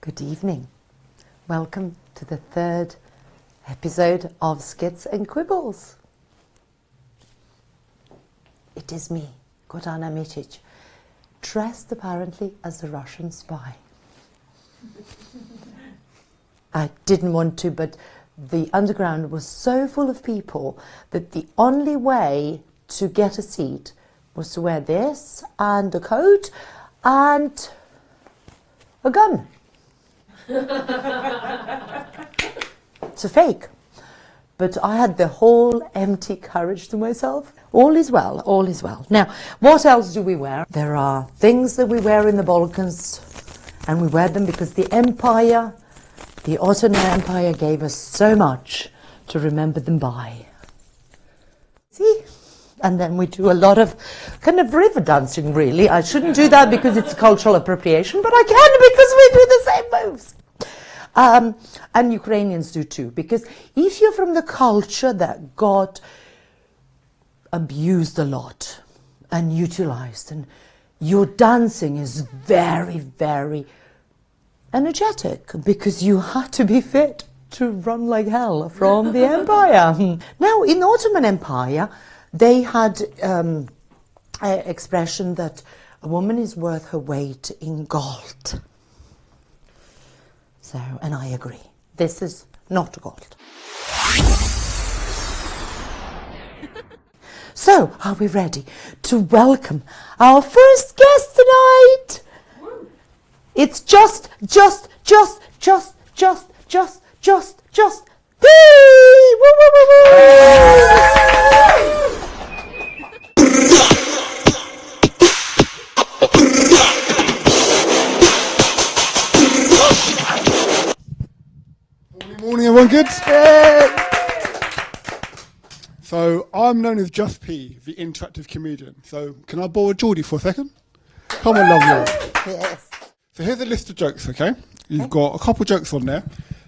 Good evening. Welcome to the third episode of Skits and Quibbles. It is me, Gordana Micic, dressed apparently as a Russian spy. I didn't want to, but the underground was so full of people that the only way to get a seat was to wear this and a coat and a gun. It's a fake. But I had the whole empty courage to myself. All is well, all is well. Now, what else do we wear? There are things that we wear in the Balkans, and we wear them because the Empire, the Ottoman Empire, gave us so much to remember them by. See? And then we do a lot of kind of river dancing, really. I shouldn't do that because it's cultural appropriation, but I can because we do the same moves. And Ukrainians do too, because if you're from the culture that got abused a lot and utilized, and your dancing is very, very energetic because you had to be fit to run like hell from the empire. Now, in the Ottoman Empire, they had an expression that a woman is worth her weight in gold. So, and I agree. This is not gold. So, are we ready to welcome our first guest tonight? It's just me! Woo, woo, woo, woo! Morning, everyone. Good. So I'm known as Just P, the interactive comedian. So can I borrow Geordie for a second? Come on, lovely. Yes. So here's a list of jokes. Okay, you've got a couple of jokes on there.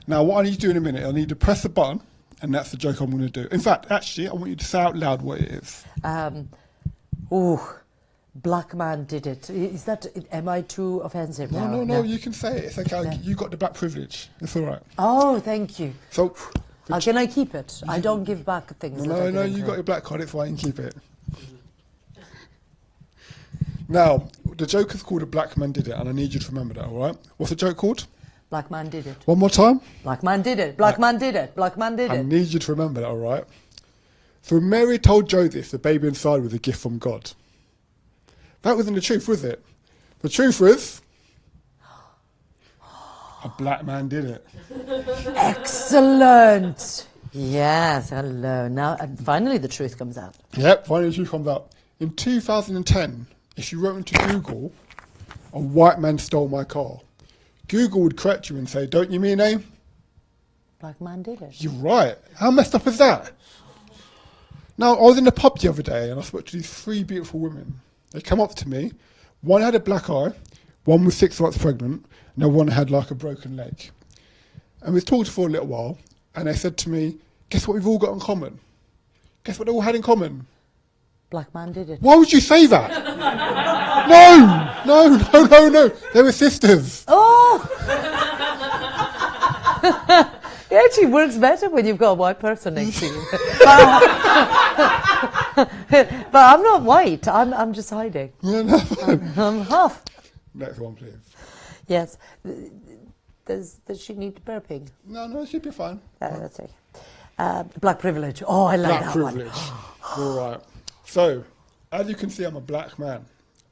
Now, what I need to do in a minute, I need to press a button, and that's the joke I'm going to do. In fact, actually, I want you to say out loud what it is. Black man did it. Is that, am I too offensive now? No, you can say it. It's okay. No. You got the black privilege. It's all right. Oh, thank you. So, Can I keep it? I don't give back things. No, you got your black card. It's fine. You can keep it. Now, the joke is called "A Black Man Did It," and I need you to remember that. All right. What's the joke called? Black man did it. One more time. Black man did it. Black man did it. Black man did it. I need you to remember that. All right. So Mary told Joseph the baby inside was a gift from God. That wasn't the truth, was it? The truth was, a black man did it. Excellent. Yes, hello. Now, finally the truth comes out. Yep, finally the truth comes out. In 2010, if you wrote into Google, "a white man stole my car," Google would correct you and say, "Don't you mean a?" Black man did it. You're right. How messed up is that? Now, I was in the pub the other day and I spoke to these three beautiful women. They come up to me. One had a black eye, one was 6 months pregnant, and one had like a broken leg. And we talked for a little while, and they said to me, "Guess what we've all got in common?" Guess what they all had in common? Black man did it. Why would you say that? No. They were sisters. Oh! It actually works better when you've got a white person next to you. But I'm not white. I'm just hiding. Yeah, no. I'm half. Next one, please. Yes. Does she need burping? No, it should be fine. That's okay. Black privilege. Oh, I like that Black privilege. All right. So, as you can see, I'm a black man.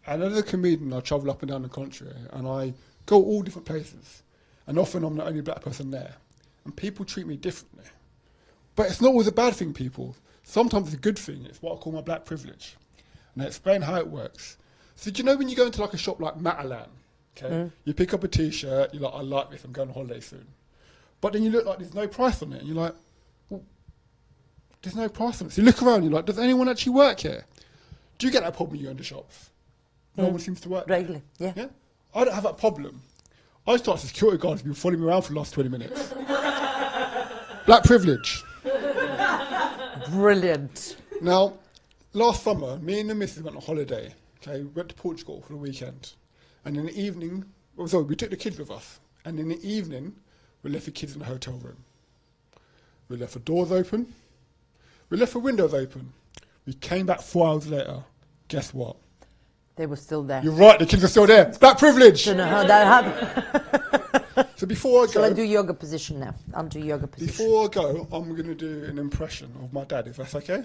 And as a comedian, I travel up and down the country, and I go all different places. And often I'm the only black person there. And people treat me differently. But it's not always a bad thing, people. Sometimes it's a good thing. It's what I call my black privilege. And I explain how it works. So do you know when you go into like a shop like Matalan, okay? You pick up a T-shirt, you're like, "I like this, I'm going on holiday soon." But then you look like there's no price on it, and you're like, "Well, there's no price on it." So you look around, you're like, "Does anyone actually work here?" Do you get that problem when you go into shops? No one seems to work there. Regularly, yeah. I don't have that problem. I start security guards have been following me around for the last 20 minutes. Black privilege. Brilliant. Now, last summer, me and the missus went on holiday. Okay, we went to Portugal for the weekend. And in the evening, we took the kids with us. And in the evening, we left the kids in the hotel room. We left the doors open. We left the windows open. We came back 4 hours later. Guess what? They were still there. You're right, the kids are still there. Black privilege. Don't know how that happened. So before I go... Shall I do yoga position now? I'll do yoga position. Before I go, I'm going to do an impression of my dad, if that's okay?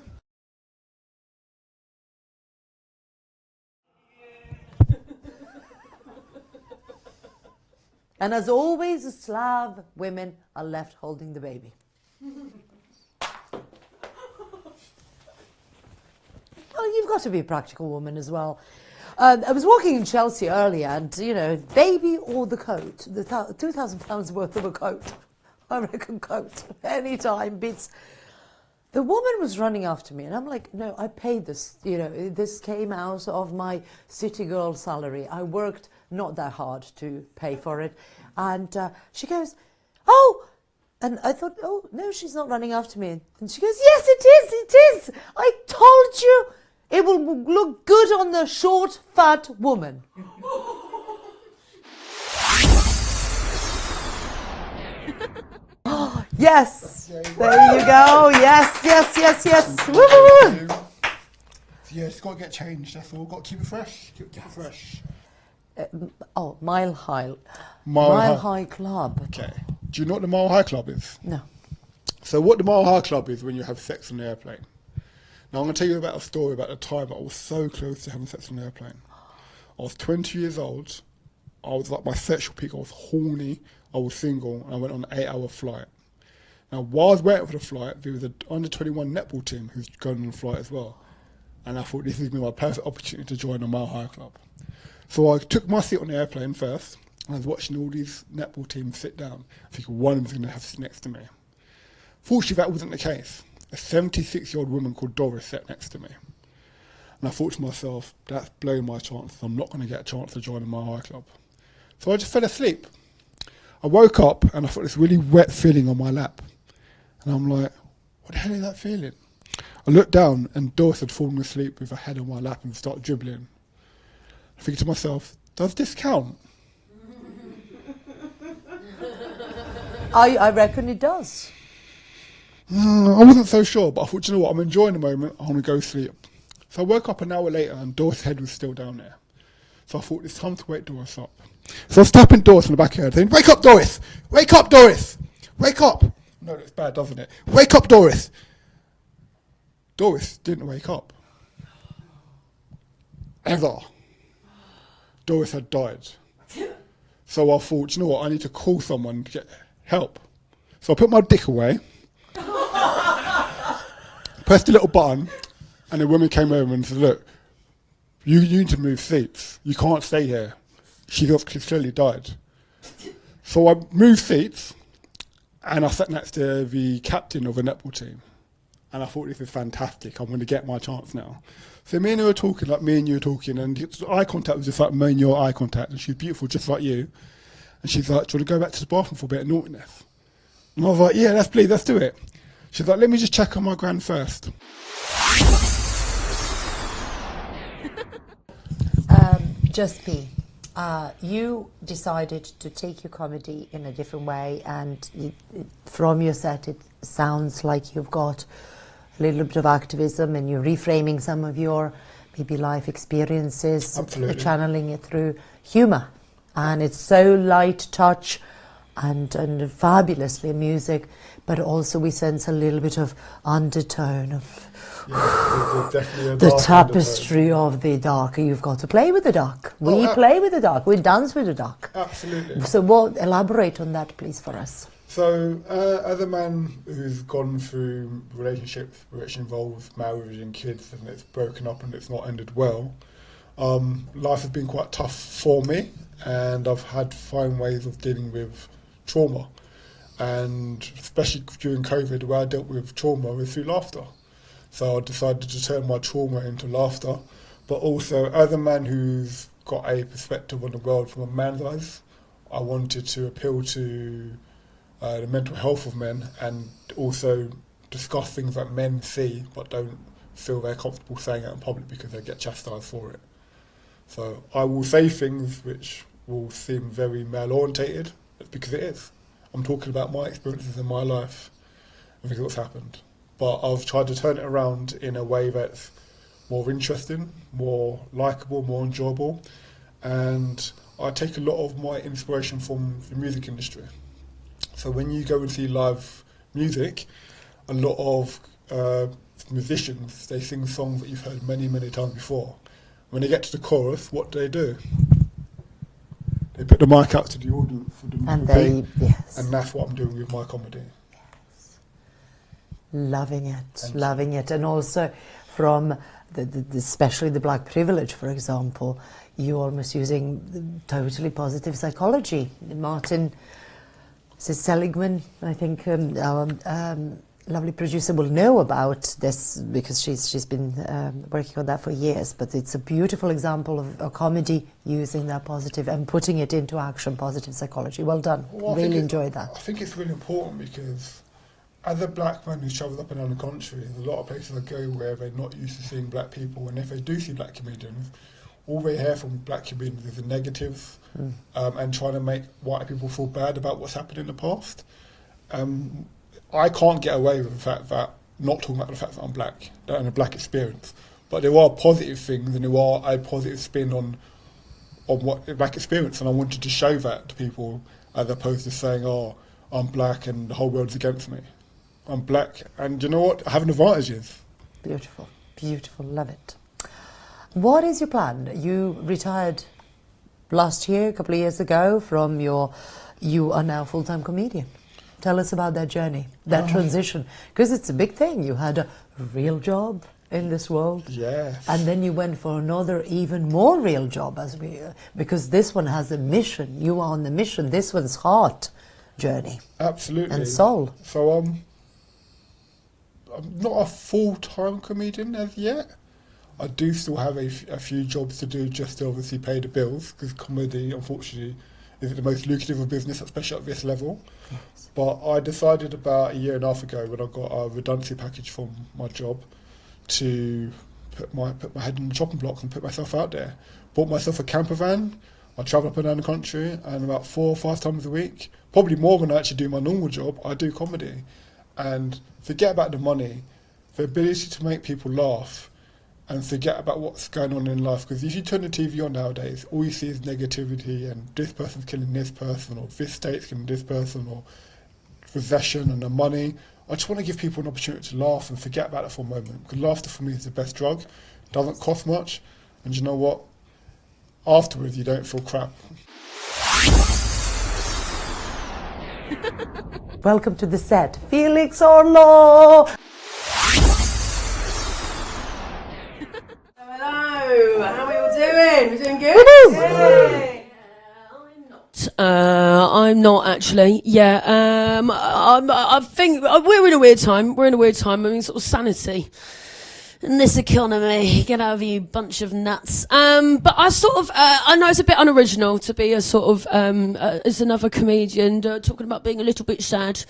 And as always, Slav women are left holding the baby. Well, you've got to be a practical woman as well. I was walking in Chelsea earlier and, you know, baby or the coat, the £2,000 worth of a coat, I reckon coat, any time beats. The woman was running after me and I'm like, no, I paid this, you know, this came out of my city girl salary. I worked not that hard to pay for it. And she goes, oh, and I thought, oh, no, she's not running after me. And she goes, yes, it is. I told you. It will look good on the short, fat woman. Oh, yes. There you go. Yes. Woo-hoo. Yeah, it's got to get changed, that's all. Got to keep it fresh. Keep it fresh. Mile High. Mile High Club. Okay. Do you know what the Mile High Club is? No. So what the Mile High Club is when you have sex on the airplane. Now I'm going to tell you about a story about the time I was so close to having sex on the airplane. I was 20 years old. I was like my sexual peak. I was horny. I was single. And I went on an 8-hour flight. Now while I was waiting for the flight, there was an under-21 netball team who's going on the flight as well. And I thought this is my perfect opportunity to join the Mile High Club. So I took my seat on the airplane first. And I was watching all these netball teams sit down. I think one of them's going to have next to me. Fortunately, that wasn't the case. A 76-year-old woman called Doris sat next to me. And I thought to myself, that's blowing my chances. I'm not going to get a chance to join the Mile High Club. So I just fell asleep. I woke up and I felt this really wet feeling on my lap. And I'm like, what the hell is that feeling? I looked down and Doris had fallen asleep with her head on my lap and started dribbling. I think to myself, does this count? I reckon it does. I wasn't so sure, but I thought, you know what, I'm enjoying the moment, I want to go sleep. So I woke up an hour later and Doris' head was still down there. So I thought, it's time to wake Doris up. So I was tapping Doris on the back of her head saying, wake up, Doris! Wake up, Doris! Wake up! No, that's bad, doesn't it? Wake up, Doris! Doris didn't wake up. Ever. Doris had died. So I thought, you know what, I need to call someone to get help. So I put my dick away, pressed a little button, and a woman came over and said, look, you need to move seats. You can't stay here. She's clearly died. So I moved seats, and I sat next to the captain of a netball team. And I thought, this is fantastic. I'm going to get my chance now. So me and her were talking, like me and you were talking, and eye contact was just like me and your eye contact. And she's beautiful, just like you. And she's like, do you want to go back to the bathroom for a bit of naughtiness? And I was like, yeah, let's do it. She's like, let me just check on my gran first. Just P. You decided to take your comedy in a different way, and from your set, it sounds like you've got a little bit of activism, and you're reframing some of your maybe life experiences, channeling it through humour. And it's so light touch and fabulously music, but also we sense a little bit of undertone of the tapestry of the dark. You've got to play with the dark. We play with the dark. We dance with the dark. Absolutely. So elaborate on that, please, for us. So, as a man who's gone through relationships which involve marriage and kids, and it's broken up and it's not ended well, life has been quite tough for me, and I've had to find ways of dealing with trauma. And especially during COVID, the way I dealt with trauma was through laughter. So I decided to turn my trauma into laughter, but also as a man who's got a perspective on the world from a man's eyes, I wanted to appeal to the mental health of men, and also discuss things that men see but don't feel they're comfortable saying out in public because they get chastised for it. So I will say things which will seem very male-orientated, It's because it is. I'm talking about my experiences in my life and because what's happened. But I've tried to turn it around in a way that's more interesting, more likeable, more enjoyable. And I take a lot of my inspiration from the music industry. So when you go and see live music, a lot of musicians, they sing songs that you've heard many, many times before. When they get to the chorus, what do? They put the mic out to the audience for them to beat, yes. and that's what I'm doing with my comedy. Yes. Loving it. And also from especially the black privilege, for example, you're almost using totally positive psychology. Martin Seligman, I think our lovely producer will know about this because she's been working on that for years. But it's a beautiful example of a comedy using that positive and putting it into action, positive psychology. Well done. Well, really enjoyed that. I think it's really important because as a black man who's travelled up and down the country, there's a lot of places I go where they're not used to seeing black people, and if they do see black comedians, all they hear from black comedians is the negatives and trying to make white people feel bad about what's happened in the past. I can't get away with the fact that, not talking about the fact that I'm black and a black experience, but there are positive things and there are a positive spin on what the black experience, and I wanted to show that to people as opposed to saying, oh, I'm black and the whole world's against me. I'm black and you know what, I have an advantages. Beautiful, love it. What is your plan? You retired last year, a couple of years ago from you are now a full-time comedian. Tell us about that journey, that transition, because it's a big thing. You had a real job in this world. Yes. And then you went for another even more real job because this one has a mission. You are on the mission. This one's heart journey. Absolutely. And soul. So I'm not a full-time comedian as yet. I do still have a few jobs to do just to obviously pay the bills, because comedy, unfortunately, isn't the most lucrative of business, especially at this level. Yes. But I decided about a year and a half ago when I got a redundancy package from my job to put my head in the chopping blocks and put myself out there. Bought myself a camper van. I travel up and down the country, and about 4 or 5 times a week, probably more than I actually do my normal job, I do comedy. And forget about the money, the ability to make people laugh, and forget about what's going on in life. Because if you turn the TV on nowadays, all you see is negativity and this person's killing this person, or this state's killing this person, or possession and the money. I just want to give people an opportunity to laugh and forget about it for a moment. Because laughter for me is the best drug. It doesn't cost much. And you know what? Afterwards, you don't feel crap. Welcome to the set, Felix Orlo. Hello, how are we all doing? We're doing good? Yay. I'm not actually. Yeah, I think we're in a weird time. I mean, sort of sanity in this economy. Get out of you, bunch of nuts. But I sort of, I know it's a bit unoriginal to be a sort of, as another comedian talking about being a little bit sad.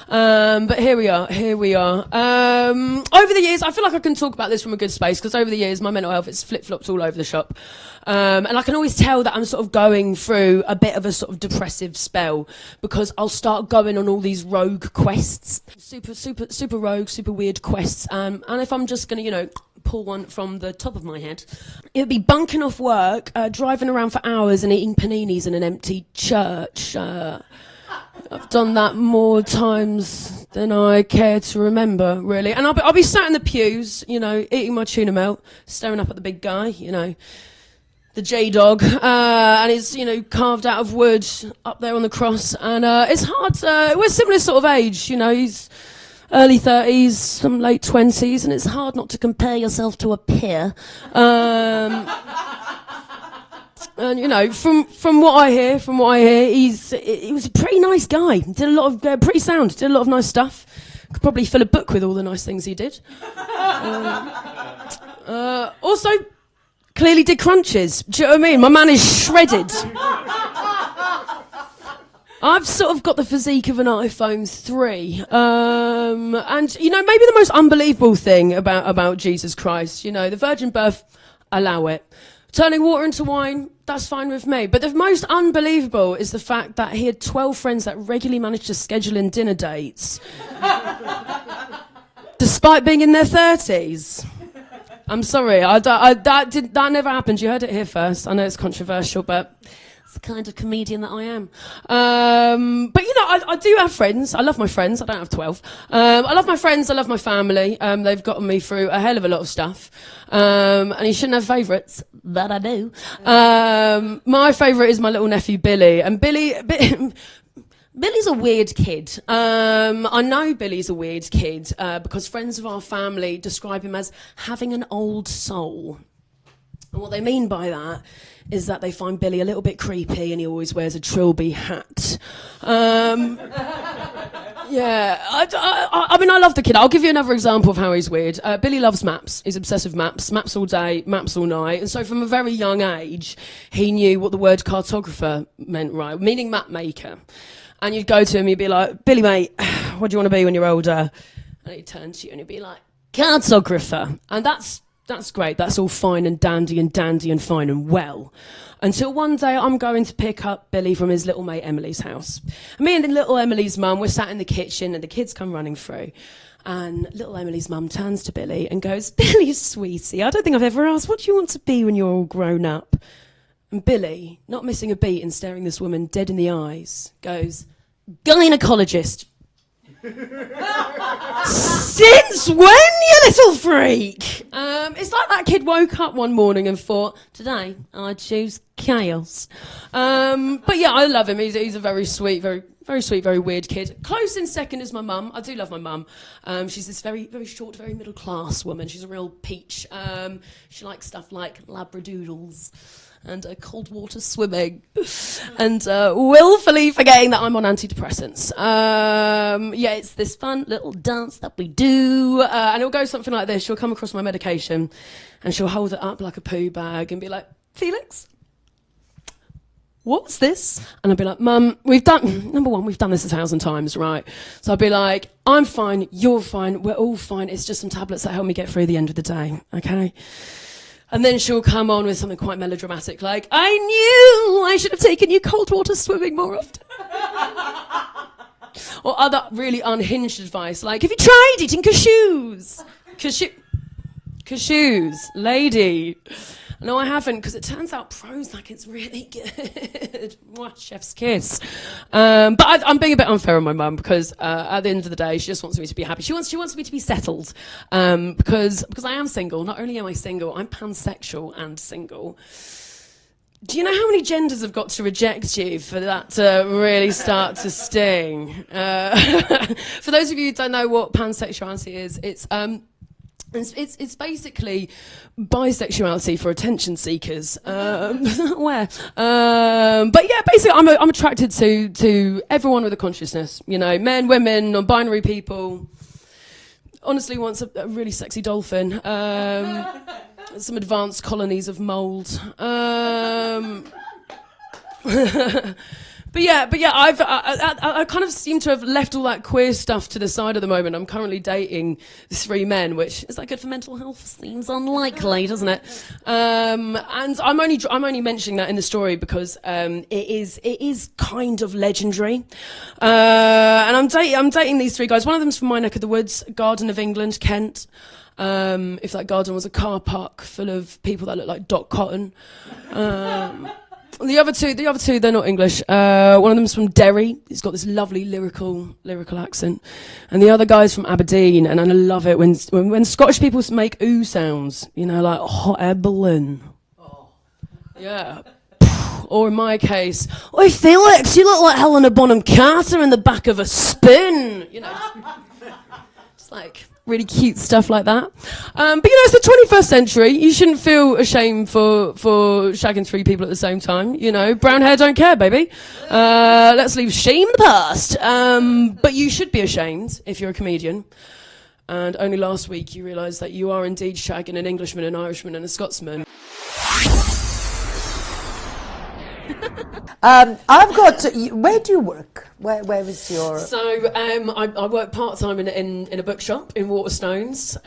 But here we are. Over the years, I feel like I can talk about this from a good space, because over the years, my mental health, it's flip-flops all over the shop. And I can always tell that I'm sort of going through a bit of a sort of depressive spell, because I'll start going on all these rogue quests, super rogue, super weird quests. And if I'm just going to, pull one from the top of my head, it would be bunking off work, driving around for hours and eating paninis in an empty church. I've done that more times than I care to remember, really. And I'll be sat in the pews, eating my tuna melt, staring up at the big guy, the J-Dog, and it's, carved out of wood up there on the cross. And it's hard, we're similar sort of age, he's early 30s, some late 20s, and it's hard not to compare yourself to a peer. And from what I hear, he was a pretty nice guy. Did a lot of pretty sound. Did a lot of nice stuff. Could probably fill a book with all the nice things he did. Also, clearly did crunches. Do you know what I mean? My man is shredded. I've sort of got the physique of an iPhone 3. And, maybe the most unbelievable thing about Jesus Christ, the virgin birth, allow it. Turning water into wine, that's fine with me. But the most unbelievable is the fact that he had 12 friends that regularly managed to schedule in dinner dates. Despite being in their 30s. I'm sorry, that never happened. You heard it here first. I know it's controversial, but it's the kind of comedian that I am. But you know, I do have friends. I love my friends. I don't have 12. I love my friends. I love my family. They've gotten me through a hell of a lot of stuff. And you shouldn't have favourites, but I do. My favourite is my little nephew Billy, and Billy's a weird kid. I know Billy's a weird kid because friends of our family describe him as having an old soul. And what they mean by that is that they find Billy a little bit creepy and he always wears a trilby hat. Yeah, I mean, I love the kid. I'll give you another example of how he's weird. Billy loves maps. He's obsessed with maps. Maps all day, maps all night. And so from a very young age, he knew what the word cartographer meant, right? Meaning map maker. And you'd go to him, you'd be like, Billy, mate, what do you want to be when you're older? And he'd turn to you and he'd be like, cartographer. And that's great. That's all fine and dandy and fine and well. Until one day I'm going to pick up Billy from his little mate Emily's house. And me and little Emily's mum, we're sat in the kitchen and the kids come running through. And little Emily's mum turns to Billy and goes, Billy, sweetie, I don't think I've ever asked, what do you want to be when you're all grown up? And Billy, not missing a beat and staring this woman dead in the eyes, goes, gynecologist. Since when, you little freak? It's like that kid woke up one morning and thought, today I choose chaos. But yeah, I love him. He's a very sweet, very sweet, very weird kid. Close in second is my mum. I do love my mum. She's this very, very short, very middle class woman. She's a real peach. She likes stuff like labradoodles and cold water swimming and willfully forgetting that I'm on antidepressants. Yeah, it's this fun little dance that we do, and it'll go something like this. She'll come across my medication and she'll hold it up like a poo bag and be like, Felix, what's this? And I'll be like, Mum, we've done this 1,000 times, right? So I'll be like, I'm fine, you're fine, we're all fine, it's just some tablets that help me get through the end of the day, okay? And then she'll come on with something quite melodramatic, like, I knew I should have taken you cold water swimming more often. Or other really unhinged advice, like, have you tried eating cashews? Cashews, lady. No, I haven't, because it turns out Prozac is really good. What, chef's kiss. But I'm being a bit unfair on my mum, because at the end of the day, she just wants me to be happy. She wants me to be settled, because I am single. Not only am I single, I'm pansexual and single. Do you know how many genders have got to reject you for that to really start to sting? For those of you who don't know what pansexuality is, it's basically bisexuality for attention seekers. But yeah, basically, I'm attracted to everyone with a consciousness. You know, men, women, non-binary people. Honestly, once a really sexy dolphin. Some advanced colonies of mould. But yeah, I kind of seem to have left all that queer stuff to the side at the moment. I'm currently dating 3 men, which is that good for mental health? Seems unlikely, doesn't it? And I'm only mentioning that in the story because it is kind of legendary. And I'm dating these 3 guys. One of them's from my neck of the woods, Garden of England, Kent. If that garden was a car park full of people that look like Doc Cotton. The other two, they're not English. One of them's from Derry. He's got this lovely lyrical accent. And the other guy's from Aberdeen. And I love it when Scottish people make ooh sounds. You know, like hot air balloon. Oh. Yeah. Or in my case, oi Felix, you look like Helena Bonham Carter in the back of a spoon. You know, just like really cute stuff like that. But you know, it's the 21st century. You shouldn't feel ashamed for shagging 3 people at the same time. You know, brown hair don't care, baby. Let's leave shame in the past. But you should be ashamed if you're a comedian. And only last week you realised that you are indeed shagging an Englishman, an Irishman and a Scotsman. I've got... Where do you work? Where was your... So I work part-time in a bookshop in Waterstones.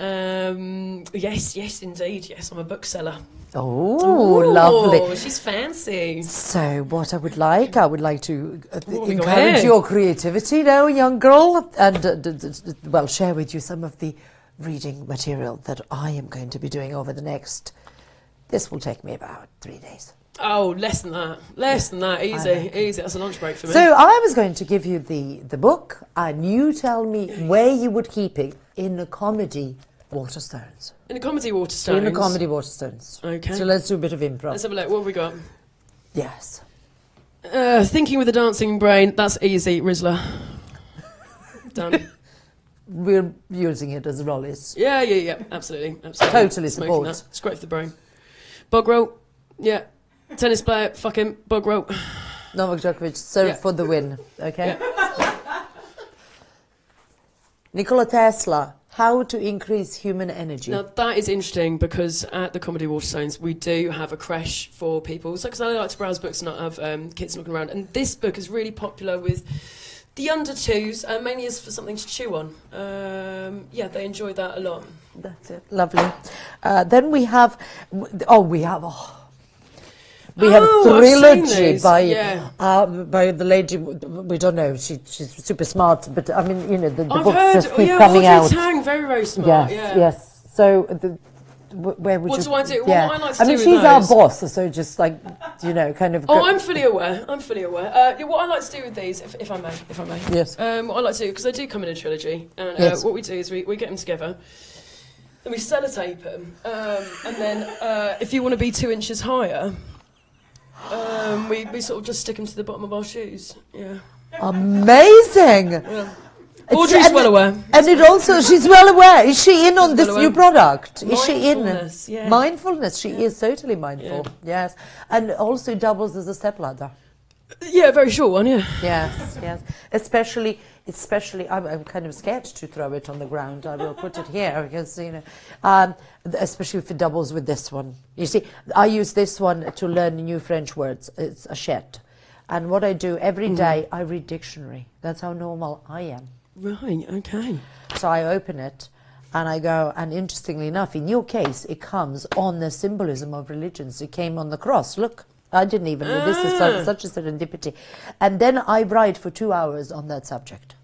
Yes, indeed. Yes, I'm a bookseller. Oh, lovely. She's fancy. So what I would like to we got encourage here? your creativity now, young girl, and well, share with you some of the reading material that I am going to be doing over the next... This will take me about 3 days. Oh, less than that. Easy. That's a lunch break for me. So I was going to give you the book, and you tell me where you would keep it in a comedy Waterstones. In a comedy Waterstones? In a comedy Waterstones. Okay. So let's do a bit of improv. Let's have a look. What have we got? Yes. Thinking with a dancing brain. That's easy, Rizzler. Done. We're using it as rollies. Yeah. Absolutely. Totally Smoking support. that. It's great for the brain. Bog roll. Yeah. Tennis player. Fuck him. Bog roll. Novak Djokovic, serve for the win. Okay. Yeah. Nikola Tesla. How to increase human energy. Now that is interesting because at the Comedy Waterstones we do have a creche for people. So because I like to browse books and not have kids knocking around. And this book is really popular with the under twos, mainly as for something to chew on. They enjoy that a lot. That's it. Lovely. Then we have... We have Trilogy by the lady, we don't know, she's super smart, but I mean, you know, the books just keep coming out. Tang, very, very smart. Yes. So, where would you... What do I do? Yeah. What I like to do with she's our those- boss, so just like, you know, kind of... I'm fully aware. What I like to do with these, if I may. Yes. What I like to do, because they do come in a trilogy, and Yes. what we do is we get them together, and we sellotape them, and then if you want to be 2 inches higher... we sort of just stick them to the bottom of our shoes. Yeah. Amazing! Yeah. Audrey's well aware. And it also, she's well aware. Is she in on this well new aware. product? Is she in? Mindfulness, yeah. Mindfulness, she is totally mindful. Yeah. Yes. And also doubles as a stepladder. Yeah, very short one, yeah. Yes. Especially, I'm kind of scared to throw it on the ground. I will put it here because, you know, especially if it doubles with this one. You see, I use this one to learn new French words. It's achète. And what I do every day, I read dictionary. That's how normal I am. Right, okay. So I open it and I go, and interestingly enough, in your case, it comes on the symbolism of religions. It came on the cross. Look. I didn't even know this is such a serendipity. And then I write for 2 hours on that subject.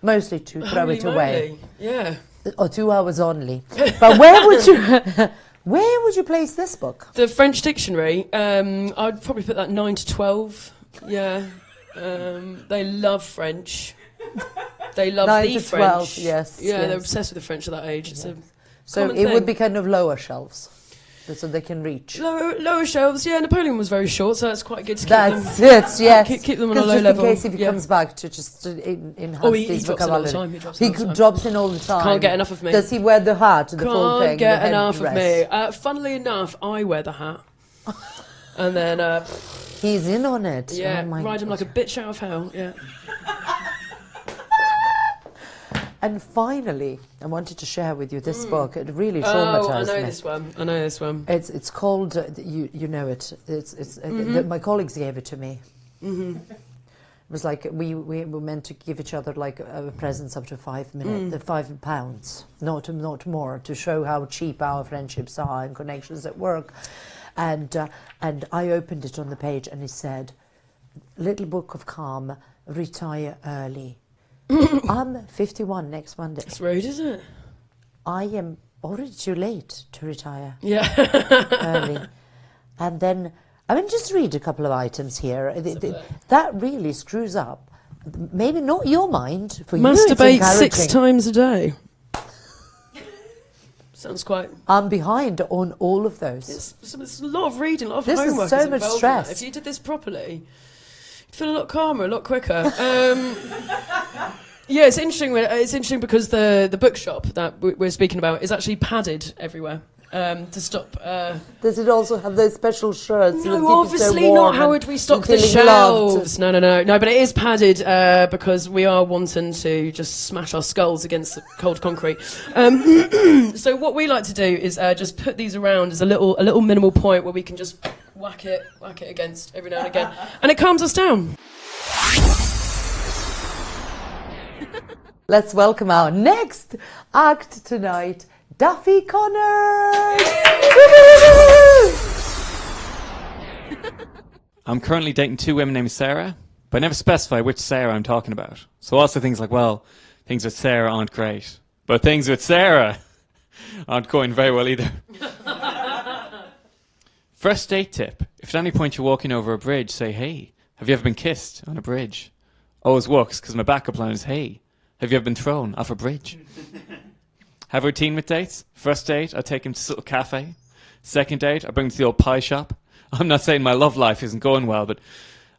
Mostly to throw it away. Yeah. Or 2 hours only. But where would you place this book? The French dictionary, I'd probably put that 9 to 12. Yeah. They love French. They love 9 the to French. 12, yes. Yeah, yes. They're obsessed with the French at that age. It's a So common it would thing. be kind of lower shelves. So they can reach. Lower shelves, yeah. Napoleon was very short, so that's quite good to keep That's them. it, yes. Keep them on a low just level. in case if he yeah. comes back to just enhance he his drops in all the vocabulary. time. He drops in all the time. Can't get enough of me. Does he wear the hat, the full thing? Can't get the enough of headdress? me. Funnily enough, I wear the hat. And then, He's in on it. yeah, Oh my ride him God. like a bitch out of hell, yeah. And finally, I wanted to share with you this book. It really traumatized I know me. this one. It's called, you know it. It's my colleagues gave it to me. It was like we were meant to give each other like presents up to 5 minutes, £5, not more, to show how cheap our friendships are and connections at work. And I opened it on the page and it said, "Little Book of Calm, retire early." I'm 51 next Monday. It's rude, isn't it? I am already too late to retire Yeah. early. And then, I mean, just read a couple of items here. That really screws up. Maybe not your mind. For you, it's Masturbate 6 encouraging. times a day. Sounds quite... I'm behind on all of those. It's a lot of reading, a lot of This is homework. so is much involved in stress. that. If you did this properly, you'd feel a lot calmer, a lot quicker. Yeah, it's interesting. It's interesting because the bookshop that we're speaking about is actually padded everywhere to stop. Does it also have those special shirts? that keep it No, so obviously warm not. How and would we stock the feeling shelves? loved? No. But it is padded because we are wanting to just smash our skulls against the cold concrete. So what we like to do is just put these around as a little minimal point where we can just whack it against every now and again, and it calms us down. Let's welcome our next act tonight, Duffy Connors! I'm currently dating 2 women named Sarah, but I never specify which Sarah I'm talking about. So also things like, well, things with Sarah aren't great, but things with Sarah aren't going very well either. First date tip. If at any point you're walking over a bridge, say, hey, have you ever been kissed on a bridge? Always works, because my backup line is, hey, have you ever been thrown off a bridge? Have a routine with dates. First date, I take him to a little cafe. Second date, I bring him to the old pie shop. I'm not saying my love life isn't going well, but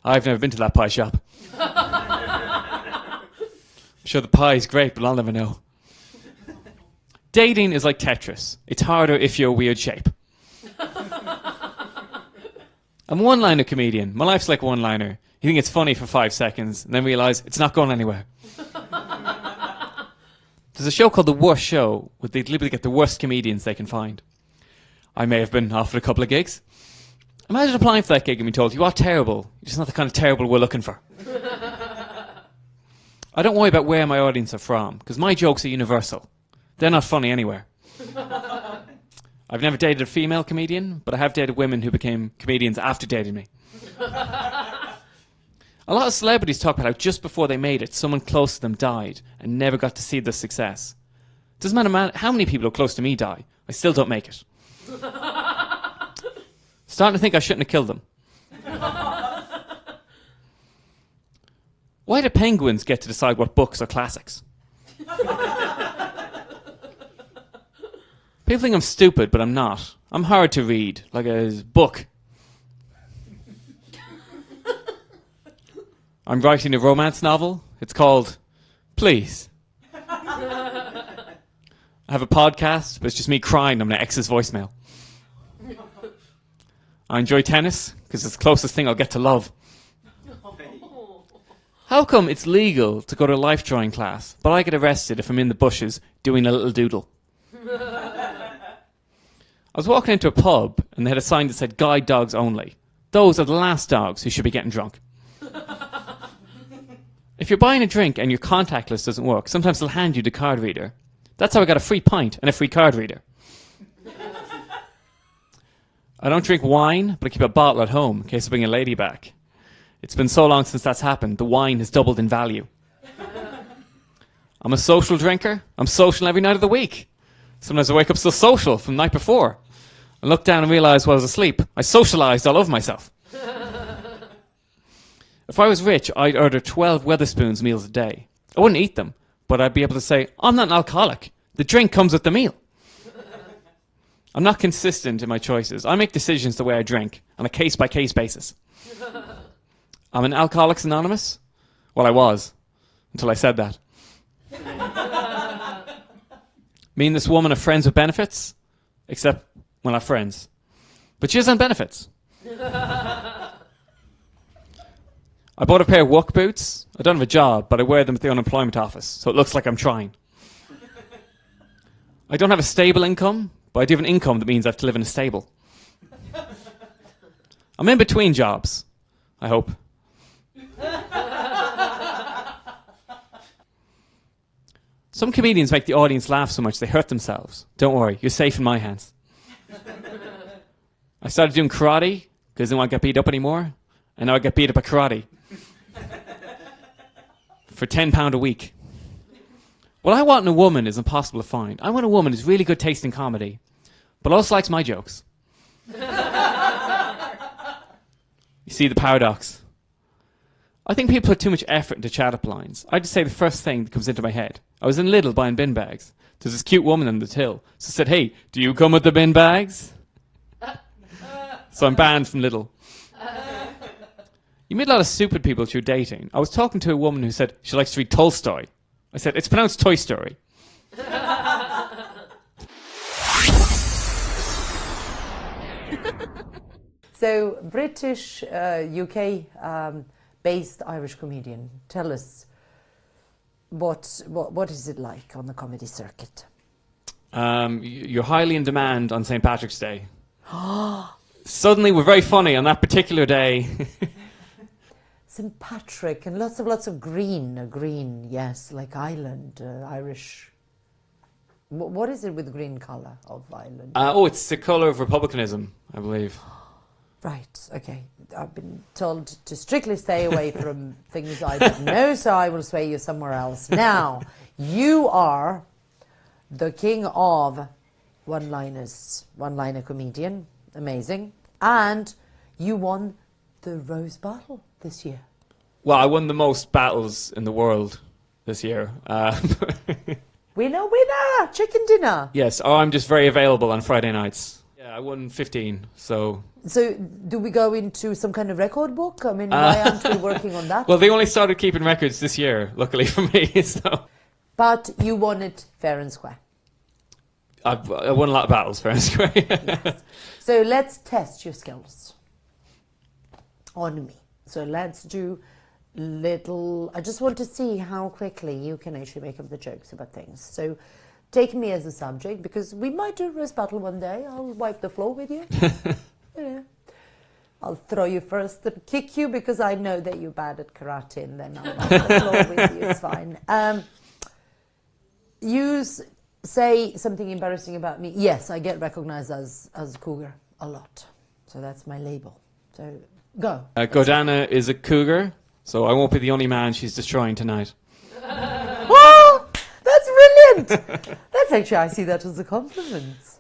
I've never been to that pie shop. I'm sure the pie is great, but I'll never know. Dating is like Tetris. It's harder if you're a weird shape. I'm a one-liner comedian. My life's like a one-liner. You think it's funny for 5 seconds, and then realise it's not going anywhere. There's a show called The Worst Show, where they deliberately get the worst comedians they can find. I may have been offered a couple of gigs. Imagine applying for that gig and being told, you are terrible. You're just not the kind of terrible we're looking for. I don't worry about where my audience are from, because my jokes are universal. They're not funny anywhere. I've never dated a female comedian, but I have dated women who became comedians after dating me. A lot of celebrities talk about how just before they made it, someone close to them died and never got to see the success. Doesn't matter how many people who are close to me die, I still don't make it. Starting to think I shouldn't have killed them. Why do penguins get to decide what books are classics? People think I'm stupid, but I'm not. I'm hard to read, like a book. I'm writing a romance novel. It's called Please. I have a podcast, but it's just me crying on my ex's voicemail. I enjoy tennis, because it's the closest thing I'll get to love. How come it's legal to go to a life drawing class, but I get arrested if I'm in the bushes doing a little doodle? I was walking into a pub, and they had a sign that said, guide dogs only. Those are the last dogs who should be getting drunk. If you're buying a drink and your contactless doesn't work, sometimes they'll hand you the card reader. That's how I got a free pint and a free card reader. I don't drink wine, but I keep a bottle at home in case I bring a lady back. It's been so long since that's happened, the wine has doubled in value. I'm a social drinker. I'm social every night of the week. Sometimes I wake up still social from the night before. I look down and realise while I was asleep, I socialised all over myself. If I was rich, I'd order 12 Wetherspoons meals a day. I wouldn't eat them, but I'd be able to say, I'm not an alcoholic. The drink comes with the meal. I'm not consistent in my choices. I make decisions the way I drink, on a case-by-case basis. I'm an Alcoholics Anonymous? Well, I was, until I said that. Me and this woman are friends with benefits, except we're not friends. But she is on benefits. I bought a pair of work boots. I don't have a job, but I wear them at the unemployment office, so it looks like I'm trying. I don't have a stable income, but I do have an income that means I have to live in a stable. I'm in between jobs, I hope. Some comedians make the audience laugh so much they hurt themselves. Don't worry, you're safe in my hands. I started doing karate because I didn't want to get beat up anymore, and now I get beat up at karate. For £10 a week. What I want in a woman is impossible to find. I want a woman who's really good taste in comedy, but also likes my jokes. You see the paradox. I think people put too much effort into chat-up lines. I just say the first thing that comes into my head. I was in Lidl buying bin bags. There's this cute woman in the till. So I said, hey, do you come with the bin bags? So I'm banned from Lidl. You meet a lot of stupid people through dating. I was talking to a woman who said she likes to read Tolstoy. I said, it's pronounced Toy Story. So, British, UK based Irish comedian. Tell us, what is it like on the comedy circuit? You're highly in demand on St. Patrick's Day. Suddenly we're very funny on that particular day. St. Patrick and lots of green, yes, like Ireland, Irish. What is it with green colour of Ireland? It's the colour of republicanism, I believe. Right, okay. I've been told to strictly stay away from things I don't know, so I will sway you somewhere else. Now, you are the king of one-liners, one-liner comedian, amazing, and you won the Rose Battle this year. Well, I won the most battles in the world this year. Winner, winner, chicken dinner. Yes, I'm just very available on Friday nights. Yeah, I won 15, so... So, do we go into some kind of record book? I mean, why aren't we working on that? Well, they only started keeping records this year, luckily for me, so... But you won it fair and square. I won a lot of battles, fair and square. Yes. So, let's test your skills on me. So, let's do little... I just want to see how quickly you can actually make up the jokes about things. So, take me as a subject, because we might do a roast battle one day. I'll wipe the floor with you. Yeah. I'll throw you first and kick you, because I know that you're bad at karate, and then I'll wipe the floor with you. It's fine. Say something embarrassing about me. Yes, I get recognized as a cougar a lot. So that's my label. So, go. Gordana is a cougar, so I won't be the only man she's destroying tonight. Oh, that's brilliant. That's actually, I see that as a compliment.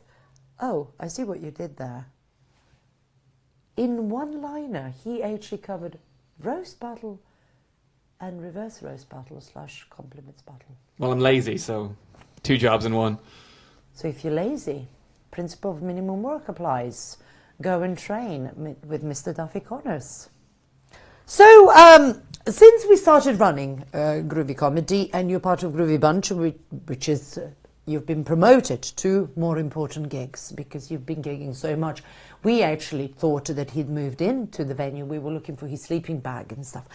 Oh, I see what you did there. In one liner, he actually covered roast battle and reverse roast battle / compliments battle. Well, I'm lazy, so 2 jobs in one. So if you're lazy, principle of minimum work applies. Go and train with Mr. Duffy Connors. So, since we started running Groovie Comedy, and you're part of Groovie Bunch, which is, you've been promoted to more important gigs because you've been gigging so much. We actually thought that he'd moved into the venue. We were looking for his sleeping bag and stuff.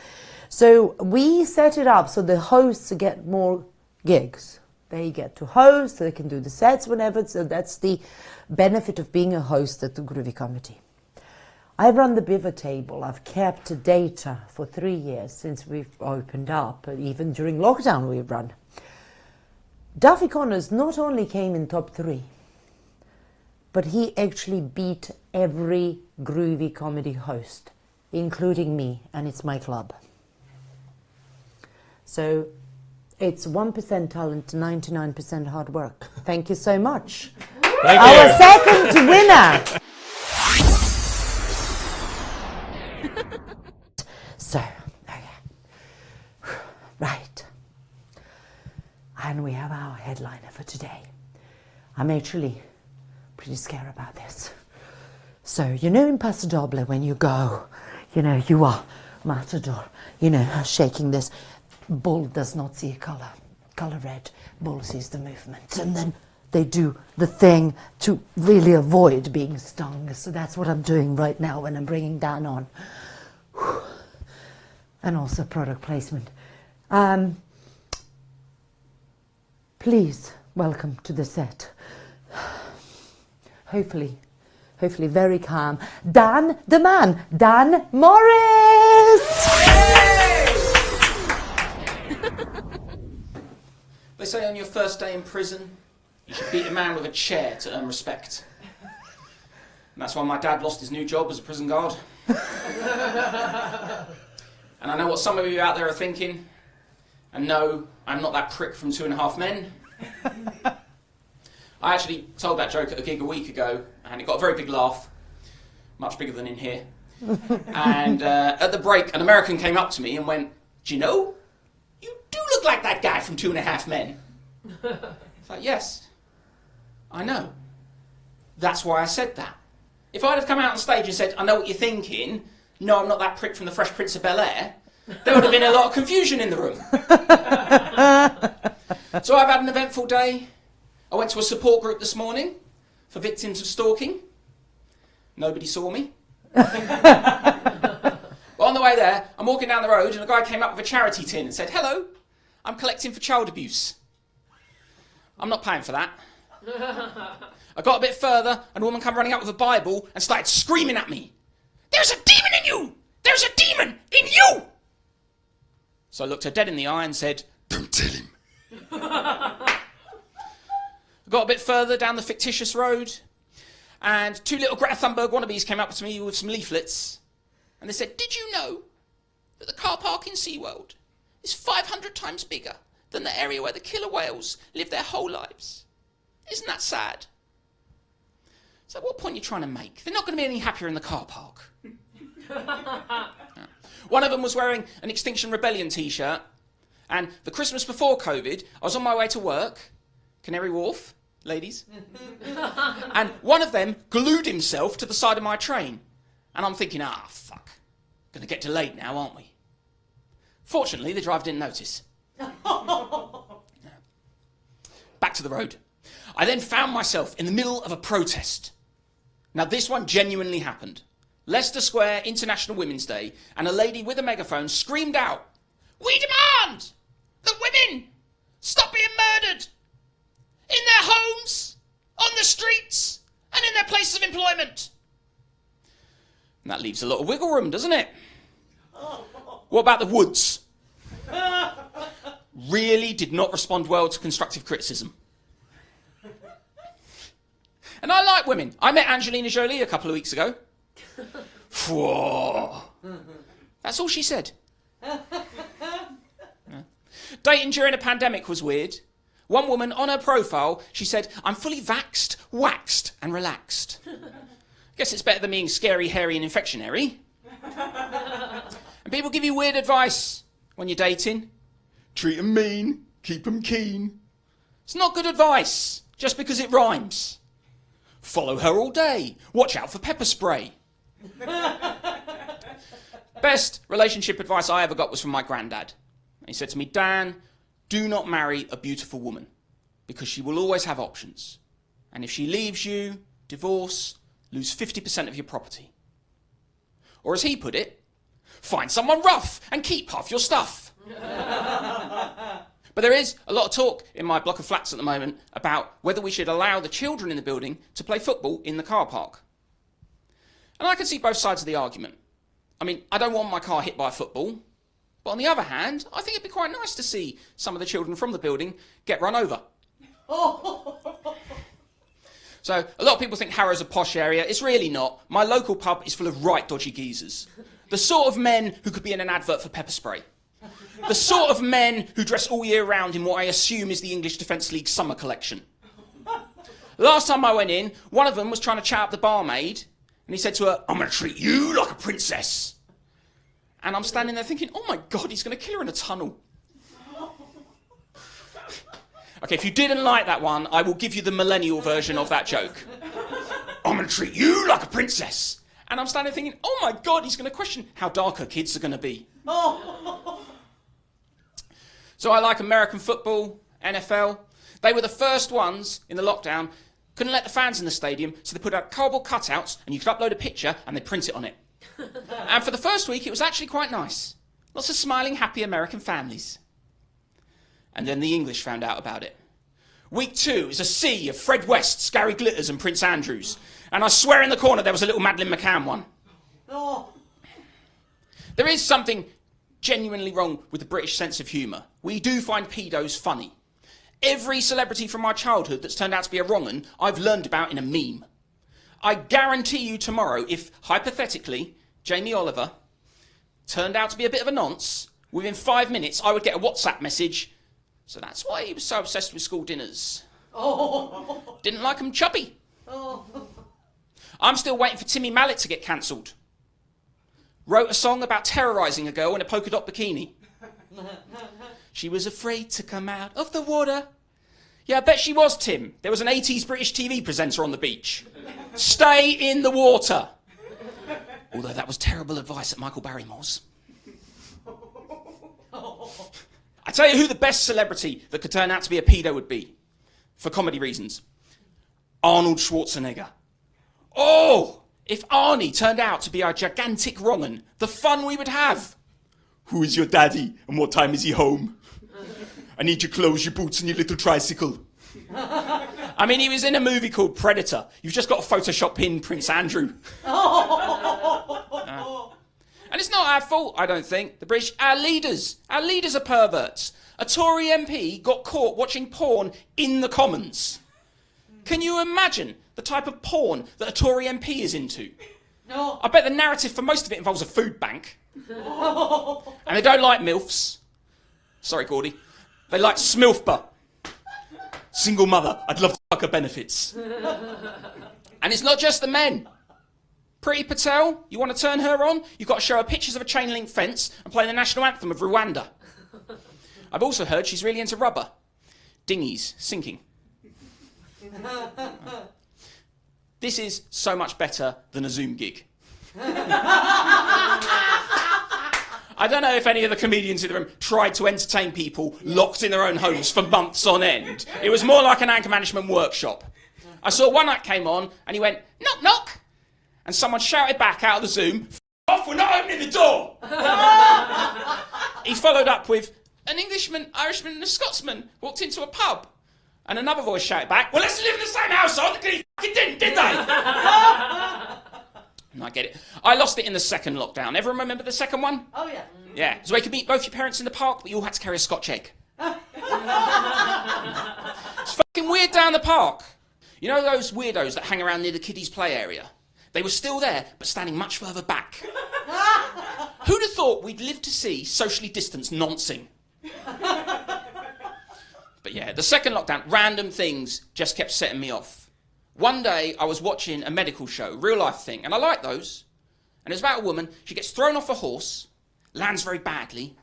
So we set it up so the hosts get more gigs. They get to host, they can do the sets whenever. So that's the benefit of being a host at the Groovie Comedy. I've run the Biver table. I've kept data for 3 years since we've opened up. Even during lockdown we've run. Duffy Connors not only came in top 3, but he actually beat every Groovie Comedy host, including me, and it's my club. So it's 1% talent, 99% hard work. Thank you so much. Thank Our you. second winner. So, okay. Right. And we have our headliner for today. I'm actually pretty scared about this. So, you know in Paso Doble when you go, you know, you are matador, you know, shaking this. Bull does not see color red, bull sees the movement. And then they do the thing to really avoid being stung. So that's what I'm doing right now when I'm bringing Dan on. And also product placement. Please welcome to the set. Hopefully very calm. Dan the man, Dan Morris! They say on your first day in prison, you should beat a man with a chair to earn respect. And that's why my dad lost his new job as a prison guard. And I know what some of you out there are thinking. And no, I'm not that prick from 2.5 Men. I actually told that joke at a gig a week ago, and it got a very big laugh. Much bigger than in here. And at the break, an American came up to me and went, "Do you know? You do look like that guy from 2.5 Men." It's like, yes, I know. That's why I said that. If I'd have come out on stage and said, "I know what you're thinking, no, I'm not that prick from the Fresh Prince of Bel-Air," there would have been a lot of confusion in the room. So I've had an eventful day. I went to a support group this morning for victims of stalking. Nobody saw me. Well, on the way there, I'm walking down the road and a guy came up with a charity tin and said, "Hello, I'm collecting for child abuse." I'm not paying for that. I got a bit further and a woman came running up with a Bible and started screaming at me. "There's a demon in you! There's a demon in you!" So I looked her dead in the eye and said, "Don't tell him." I got a bit further down the fictitious road, and 2 little Greta Thunberg wannabes came up to me with some leaflets, and they said, "Did you know that the car park in SeaWorld is 500 times bigger than the area where the killer whales live their whole lives? Isn't that sad?" So what point are you trying to make? They're not going to be any happier in the car park. One of them was wearing an Extinction Rebellion t-shirt, and the Christmas before COVID, I was on my way to work, Canary Wharf, ladies, and one of them glued himself to the side of my train. And I'm thinking, fuck, gonna get delayed now, aren't we? Fortunately, the driver didn't notice. Back to the road. I then found myself in the middle of a protest. Now, this one genuinely happened. Leicester Square, International Women's Day, and a lady with a megaphone screamed out, "We demand that women stop being murdered in their homes, on the streets, and in their places of employment." And that leaves a lot of wiggle room, doesn't it? What about the woods? Really did not respond well to constructive criticism. And I like women. I met Angelina Jolie a couple of weeks ago. Whoa. That's all she said. Yeah. Dating during a pandemic was weird. One woman on her profile, she said, "I'm fully vaxxed, waxed and relaxed." Guess it's better than being scary, hairy and infectionary. And people give you weird advice when you're dating. Treat 'em mean, keep 'em keen. It's not good advice, just because it rhymes. Follow her all day. Watch out for pepper spray. Best relationship advice I ever got was from my granddad. He said to me, "Dan, do not marry a beautiful woman, because she will always have options. And if she leaves you, divorce, lose 50% of your property." Or as he put it, "Find someone rough and keep half your stuff." But there is a lot of talk in my block of flats at the moment about whether we should allow the children in the building to play football in the car park. And I can see both sides of the argument. I mean, I don't want my car hit by a football. But on the other hand, I think it'd be quite nice to see some of the children from the building get run over. So a lot of people think Harrow's a posh area. It's really not. My local pub is full of right dodgy geezers. The sort of men who could be in an advert for pepper spray. The sort of men who dress all year round in what I assume is the English Defence League summer collection. Last time I went in, one of them was trying to chat up the barmaid, and he said to her, "I'm going to treat you like a princess." And I'm standing there thinking, oh my God, he's going to kill her in a tunnel. Okay, if you didn't like that one, I will give you the millennial version of that joke. "I'm going to treat you like a princess." And I'm standing there thinking, oh my God, he's going to question how dark her kids are going to be. So I like American football, NFL. They were the first ones in the lockdown, couldn't let the fans in the stadium, so they put out cardboard cutouts and you could upload a picture and they print it on it. And for the first week, it was actually quite nice. Lots of smiling, happy American families. And then the English found out about it. Week 2 is a sea of Fred Wests, Gary Glitters and Prince Andrews. And I swear in the corner there was a little Madeleine McCann one. There is something genuinely wrong with the British sense of humour. We do find pedos funny. Every celebrity from my childhood that's turned out to be a wrong 'un, I've learned about in a meme. I guarantee you tomorrow, if, hypothetically, Jamie Oliver turned out to be a bit of a nonce, within 5 minutes I would get a WhatsApp message, "So that's why he was so obsessed with school dinners. Didn't like 'em chubby." I'm still waiting for Timmy Mallet to get cancelled. Wrote a song about terrorising a girl in a polka dot bikini. She was afraid to come out of the water. Yeah, I bet she was, Tim. There was an 80s British TV presenter on the beach. Stay in the water. Although that was terrible advice at Michael Barrymore's. I tell you who the best celebrity that could turn out to be a pedo would be, for comedy reasons. Arnold Schwarzenegger. Oh, if Arnie turned out to be our gigantic wrong-un, the fun we would have. "Who is your daddy and what time is he home? I need your clothes, your boots and your little tricycle." I mean, he was in a movie called Predator. You've just got to Photoshop in Prince Andrew. And it's not our fault, I don't think. The British, our leaders are perverts. A Tory MP got caught watching porn in the Commons. Can you imagine the type of porn that a Tory MP is into? No. I bet the narrative for most of it involves a food bank. And they don't like MILFs. Sorry, Gordy. They like Smilfba. Single mother. I'd love to fuck her benefits. And it's not just the men. Priti Patel, you want to turn her on? You've got to show her pictures of a chain link fence and play the national anthem of Rwanda. I've also heard she's really into rubber. Dinghies, sinking. This is so much better than a Zoom gig. I don't know if any of the comedians in the room tried to entertain people locked in their own homes for months on end. It was more like an anger management workshop. I saw one that came on and he went, knock, knock. And someone shouted back out of the Zoom, F off, we're not opening the door. He followed up with, an Englishman, Irishman and a Scotsman walked into a pub. And another voice shouted back, well, let's live in the same household. They fucking didn't, did they? And I get it. I lost it in the second lockdown. Everyone remember the second one? Oh, yeah. Yeah. So you could meet both your parents in the park, but you all had to carry a Scotch egg. It's fucking weird down the park. You know those weirdos that hang around near the kiddies' play area? They were still there, but standing much further back. Who'd have thought we'd live to see socially distanced noncing? But yeah, the second lockdown, random things just kept setting me off. One day, I was watching a medical show, real life thing, and I like those. And it's about a woman, she gets thrown off a horse, lands very badly,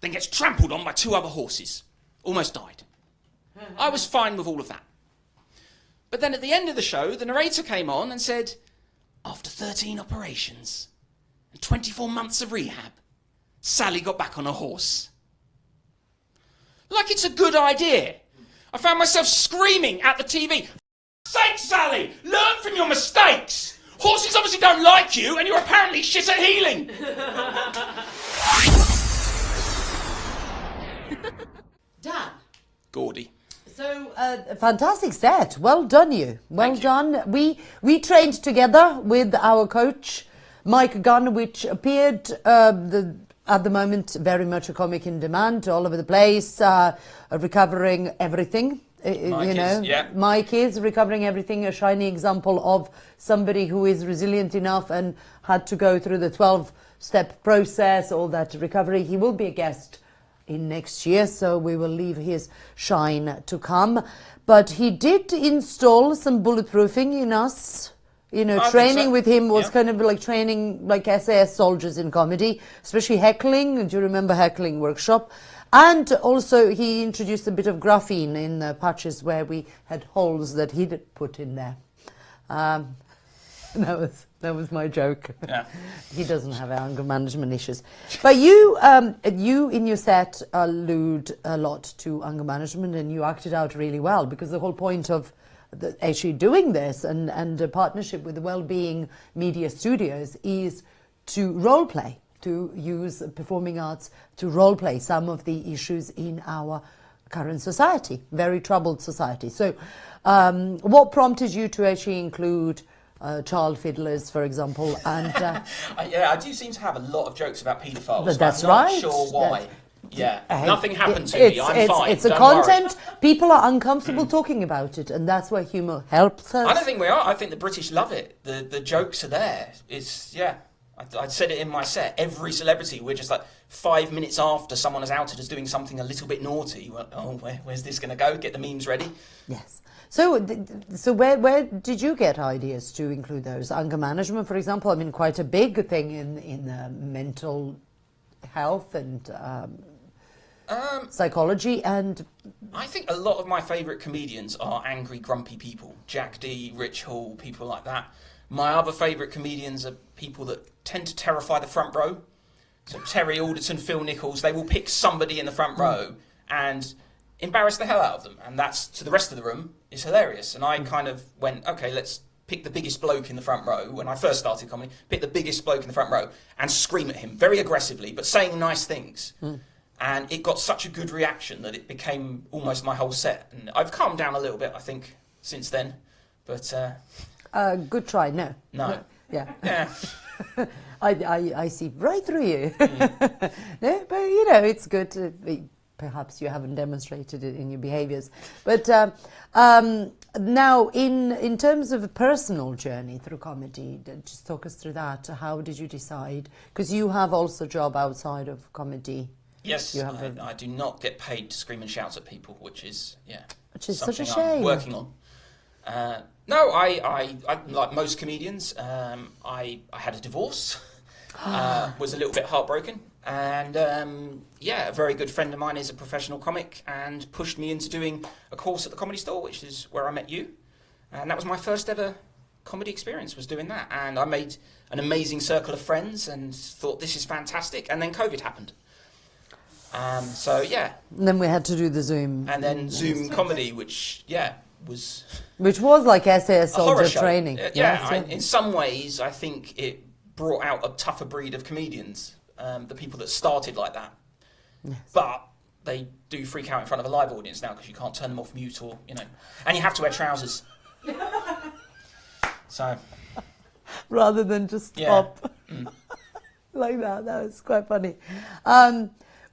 then gets trampled on by 2 other horses. Almost died. I was fine with all of that. But then at the end of the show, the narrator came on and said, after 13 operations and 24 months of rehab, Sally got back on a horse. Like it's a good idea. I found myself screaming at the TV, sake, Sally, learn from your mistakes. Horses obviously don't like you and you're apparently shit at healing. Dan. Gordy. So, fantastic set. Well done, you. Well done. We trained together with our coach, Mike Gunn, which appeared at the moment very much a comic in demand, all over the place, recovering everything. Mike is recovering everything, a shiny example of somebody who is resilient enough and had to go through the 12-step process, all that recovery. He will be a guest in next year, so we will leave his shine to come. But he did install some bulletproofing in us. You know, training with him was kind of like training like SAS soldiers in comedy, especially heckling. Do you remember heckling workshop? And also he introduced a bit of graphene in the patches where we had holes that he'd put in there. That was my joke. Yeah. He doesn't have anger management issues. But you in your set allude a lot to anger management, and you acted out really well, because the whole point of actually doing this and a partnership with the Wellbeing Media Studios is to role play, to use performing arts to role play some of the issues in our current society, very troubled society. So what prompted you to actually include child fiddlers, for example, and I do seem to have a lot of jokes about paedophiles. But that's I'm not right. sure why. Nothing happened to it's, me. I'm fine. It's a Don't content. worry. People are uncomfortable talking about it, and that's where humour helps us. I don't think we are. I think the British love it. The jokes are there. It's I said it in my set. Every celebrity, we're just like 5 minutes after someone is outed as doing something a little bit naughty. Well, where's this going to go? Get the memes ready. Yes. So where did you get ideas to include those? Anger management, for example. I mean, quite a big thing in mental health and psychology. And I think a lot of my favourite comedians are angry, grumpy people. Jack D, Rich Hall, people like that. My other favourite comedians are people that tend to terrify the front row. So Terry Alderton, Phil Nichols, they will pick somebody in the front row and embarrass the hell out of them. And that's, to the rest of the room, is hilarious. And I kind of went, okay, let's pick the biggest bloke in the front row. When I first started comedy, pick the biggest bloke in the front row and scream at him very aggressively, but saying nice things. And it got such a good reaction that it became almost my whole set. And I've calmed down a little bit, I think, since then. But good try. No. No. Yeah. Yeah. I see right through you. No, but you know, it's good to be, perhaps you haven't demonstrated it in your behaviours. But now, in terms of a personal journey through comedy, just talk us through that. How did you decide? Because you have also a job outside of comedy. Yes, You have I do not get paid to scream and shout at people, which is such a something shame. I'm working on. No, I like most comedians. I had a divorce. Was a little bit heartbroken, and a very good friend of mine is a professional comic and pushed me into doing a course at the Comedy Store, which is where I met you, and that was my first ever comedy experience, was doing that, and I made an amazing circle of friends and thought, this is fantastic, and then COVID happened. And then we had to do the Zoom. And then Zoom comedy, which was like SAS a horror soldier show. training. In some ways, I think it brought out a tougher breed of comedians, the people that started like that. Yes. But they do freak out in front of a live audience now because you can't turn them off mute or, and you have to wear trousers. So, rather than just stop like that. That was quite funny.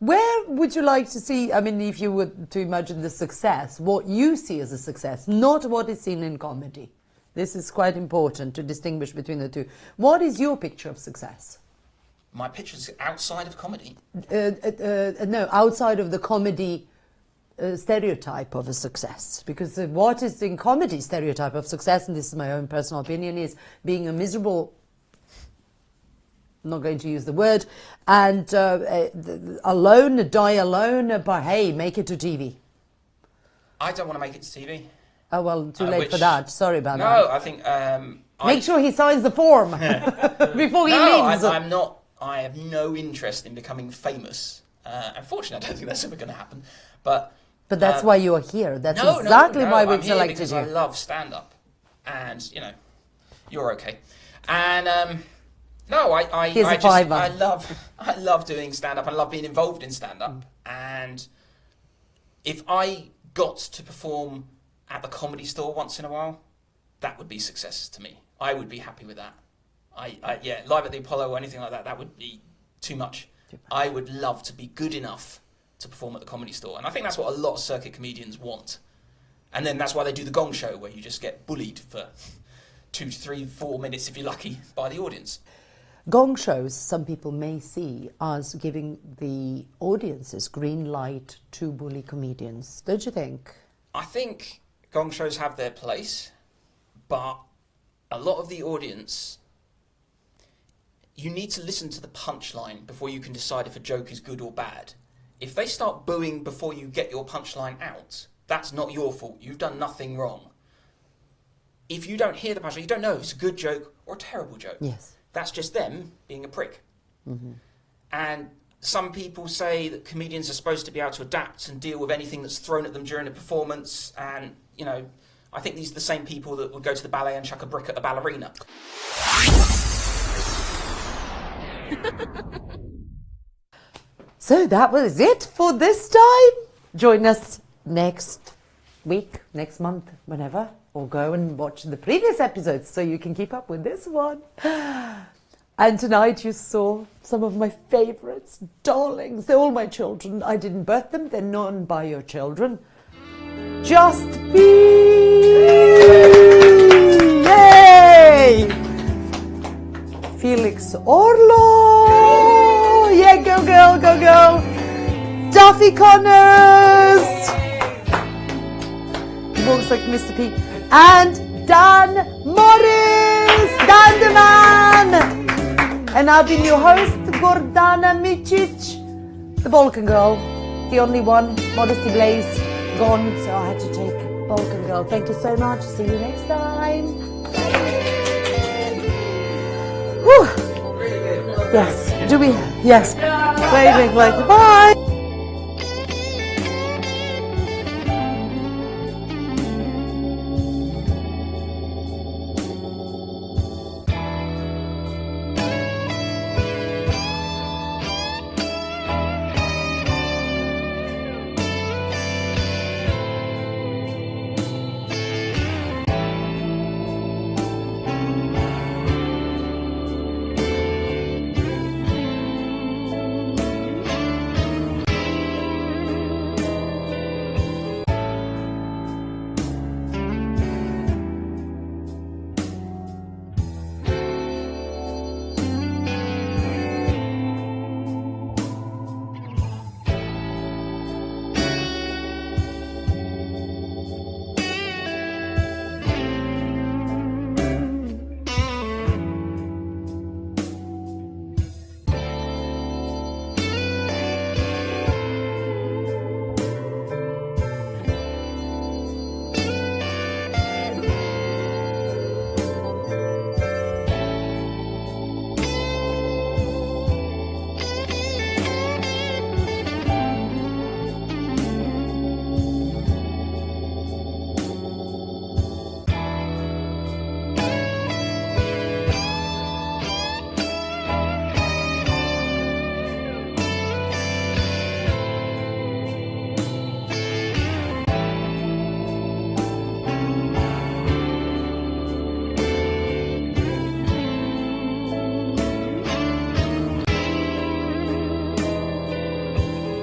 Where would you like to see, I mean, if you were to imagine the success, what you see as a success, not what is seen in comedy? This is quite important to distinguish between the two. What is your picture of success? My picture's outside of comedy. No, outside of the comedy stereotype of a success. Because what is in comedy stereotype of success, and this is my own personal opinion, is being a miserable, I'm not going to use the word, and alone, die alone, but hey, make it to TV. I don't want to make it to TV. Oh, well, too late for that. Sorry about that. No, I think... Make sure he signs the form before he leaves. I'm not... I have no interest in becoming famous. Unfortunately, I don't think that's ever going to happen. But that's why you are here. That's exactly why we've selected because you. I love stand-up. And, you're okay. And... No, I love doing stand-up. I love being involved in stand-up. And if I got to perform at the Comedy Store once in a while, that would be success to me. I would be happy with that. Live at the Apollo or anything like that, that would be too much. I would love to be good enough to perform at the Comedy Store. And I think that's what a lot of circuit comedians want. And then that's why they do the Gong Show, where you just get bullied for 2 to 3, 4 minutes, if you're lucky, by the audience. Gong shows, some people may see as giving the audiences green light to bully comedians. Don't you think? I think gong shows have their place, but a lot of the audience, you need to listen to the punchline before you can decide if a joke is good or bad. If they start booing before you get your punchline out, that's not your fault. You've done nothing wrong. If you don't hear the punchline, you don't know if it's a good joke or a terrible joke. Yes. That's just them being a prick. Mm-hmm. And some people say that comedians are supposed to be able to adapt and deal with anything that's thrown at them during a performance. And, I think these are the same people that would go to the ballet and chuck a brick at a ballerina. So that was it for this time. Join us next week, next month, whenever. Or go and watch the previous episodes so you can keep up with this one. And tonight you saw some of my favourites, darlings. They're all my children. I didn't birth them. They're none by your children. Just be! Yay! Felix Orlo! Yeah, go girl, go go! Duffy Connors! He walks like Mr. P. And Dan Morris, Dan the man. And I've been your host, Gordana Micic, the Balkan girl, the only one, Modesty Blaze, gone, so I had to take Balkan girl. Thank you so much. See you next time. Whew. Yes. Do we? Yes. Wait. Bye.